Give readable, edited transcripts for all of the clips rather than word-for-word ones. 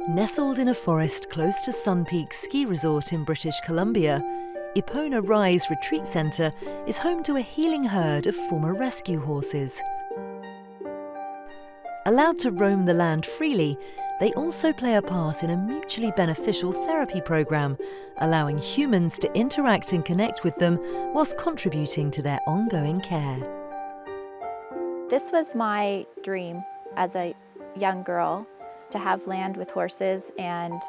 Nestled in a forest close to Sun Peak Ski Resort in British Columbia, Epona Rise Retreat Center is home to a healing herd of former rescue horses. Allowed to roam the land freely, they also play a part in a mutually beneficial therapy program, allowing humans to interact and connect with them whilst contributing to their ongoing care. This was my dream as a young girl, to have land with horses, and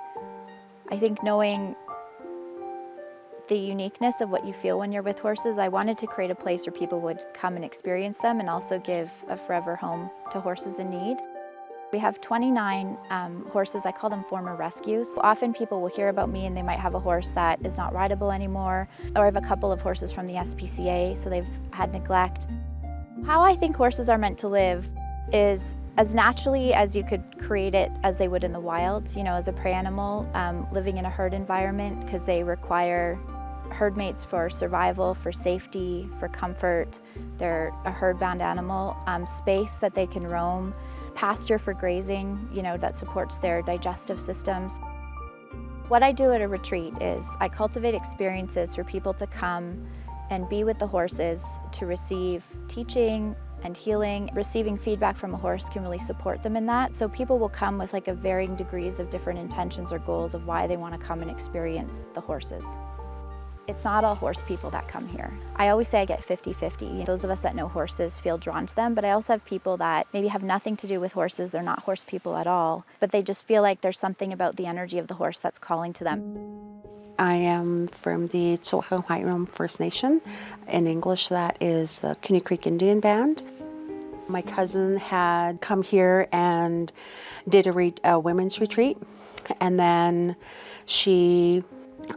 I think knowing the uniqueness of what you feel when you're with horses, I wanted to create a place where people would come and experience them and also give a forever home to horses in need. We have 29 horses. I call them former rescues. So often people will hear about me and they might have a horse that is not rideable anymore, or I have a couple of horses from the SPCA, so they've had neglect. How I think horses are meant to live is as naturally as you could create it as they would in the wild, as a prey animal, living in a herd environment, because they require herd mates for survival, for safety, for comfort. They're a herd-bound animal, space that they can roam, pasture for grazing, that supports their digestive systems. What I do at a retreat is I cultivate experiences for people to come and be with the horses, to receive teaching and healing. Receiving feedback from a horse can really support them in that. So people will come with a varying degrees of different intentions or goals of why they want to come and experience the horses. It's not all horse people that come here. I always say I get 50-50. Those of us that know horses feel drawn to them, but I also have people that maybe have nothing to do with horses. They're not horse people at all, but they just feel like there's something about the energy of the horse that's calling to them. I am from the Tso'ohau First Nation. In English, that is the Cooney Creek Indian Band. My cousin had come here and did a women's retreat, and then she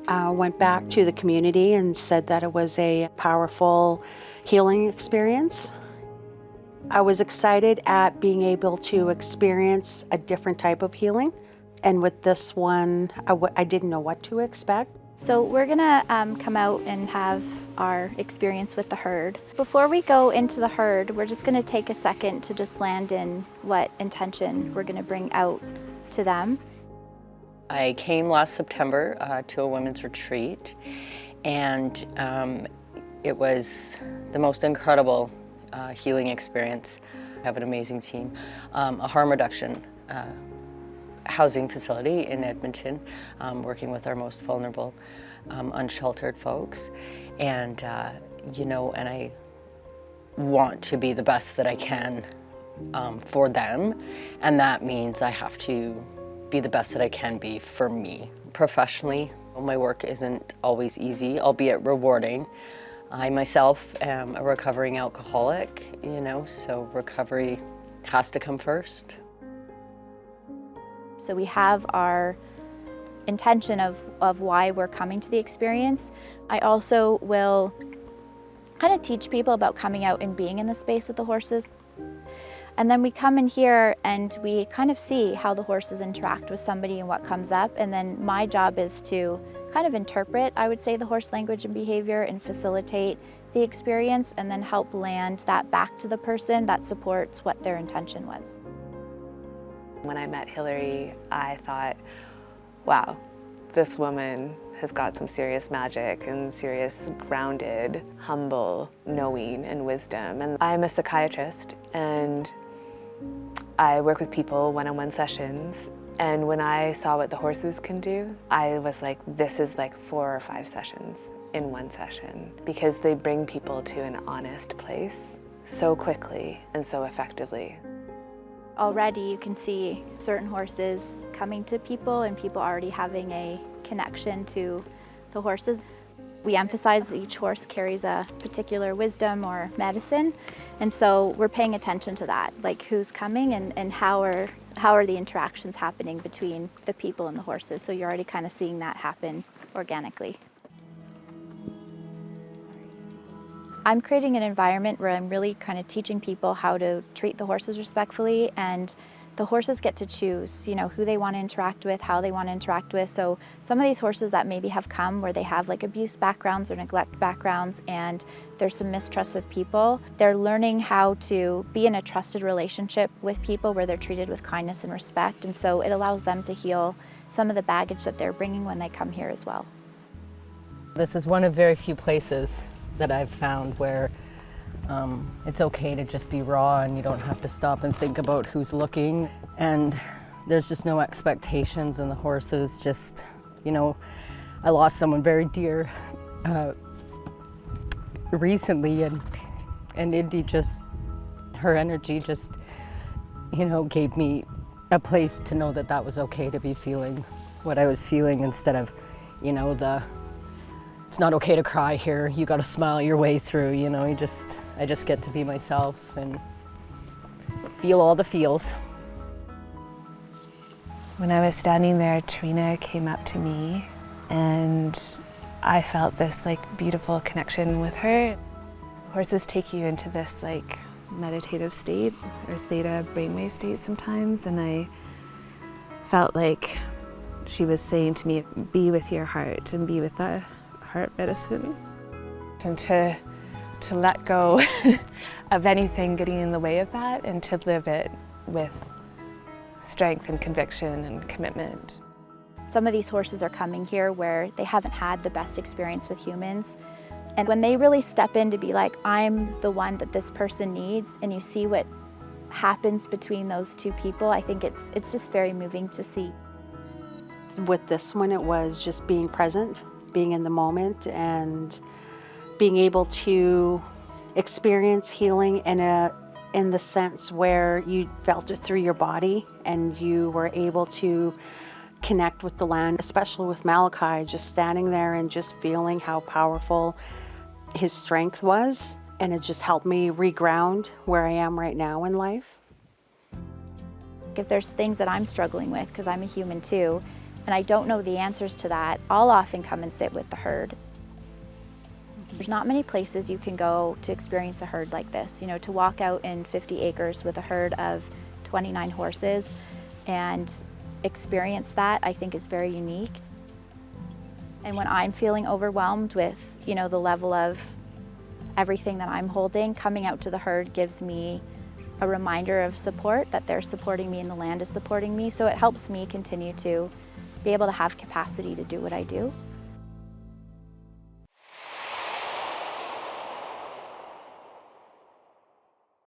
went back to the community and said that it was a powerful healing experience. I was excited at being able to experience a different type of healing. And with this one, I didn't know what to expect. So we're gonna come out and have our experience with the herd. Before we go into the herd, we're just gonna take a second to just land in what intention we're gonna bring out to them. I came last September to a women's retreat, and it was the most incredible healing experience. I have an amazing team, a harm reduction housing facility in Edmonton, working with our most vulnerable, unsheltered folks. And, and I want to be the best that I can for them. And that means I have to be the best that I can be for me. Professionally, my work isn't always easy, albeit rewarding. I myself am a recovering alcoholic, so recovery has to come first. So we have our intention of why we're coming to the experience. I also will kind of teach people about coming out and being in the space with the horses. And then we come in here and we kind of see how the horses interact with somebody and what comes up. And then my job is to kind of interpret, I would say, the horse language and behavior and facilitate the experience, and then help land that back to the person that supports what their intention was. When I met Hillary, I thought, wow, this woman has got some serious magic and serious grounded, humble knowing and wisdom. And I'm a psychiatrist, and I work with people one-on-one sessions. And when I saw what the horses can do, I was like, this is like 4 or 5 sessions in one session, because they bring people to an honest place so quickly and so effectively. Already you can see certain horses coming to people and people already having a connection to the horses. We emphasize each horse carries a particular wisdom or medicine, and so we're paying attention to that, like who's coming and how are the interactions happening between the people and the horses. So you're already kind of seeing that happen organically. I'm creating an environment where I'm really kind of teaching people how to treat the horses respectfully, and the horses get to choose, who they want to interact with, how they want to interact with. So some of these horses that maybe have come where they have like abuse backgrounds or neglect backgrounds and there's some mistrust with people, they're learning how to be in a trusted relationship with people where they're treated with kindness and respect. And so it allows them to heal some of the baggage that they're bringing when they come here as well. This is one of very few places that I've found where it's okay to just be raw and you don't have to stop and think about who's looking, and there's just no expectations, and the horses just, I lost someone very dear recently, and Indy just, her energy just, gave me a place to know that that was okay to be feeling what I was feeling, instead of, it's not okay to cry here, you gotta smile your way through, I just get to be myself and feel all the feels. When I was standing there, Trina came up to me and I felt this beautiful connection with her. Horses take you into this meditative state or theta brainwave state sometimes, and I felt like she was saying to me, be with your heart and be with the heart medicine, and to let go of anything getting in the way of that, and to live it with strength and conviction and commitment. Some of these horses are coming here where they haven't had the best experience with humans, and when they really step in to be like, I'm the one that this person needs, and you see what happens between those two people, I think it's just very moving to see. With this one, it was just being present, being in the moment, and being able to experience healing in the sense where you felt it through your body and you were able to connect with the land, especially with Malachi, just standing there and just feeling how powerful his strength was, and it just helped me reground where I am right now in life. If there's things that I'm struggling with, because I'm a human too, and I don't know the answers to that, I'll often come and sit with the herd. There's not many places you can go to experience a herd like this. To walk out in 50 acres with a herd of 29 horses and experience that, I think is very unique. And when I'm feeling overwhelmed with, the level of everything that I'm holding, coming out to the herd gives me a reminder of support, that they're supporting me and the land is supporting me. So it helps me continue to be able to have capacity to do what I do.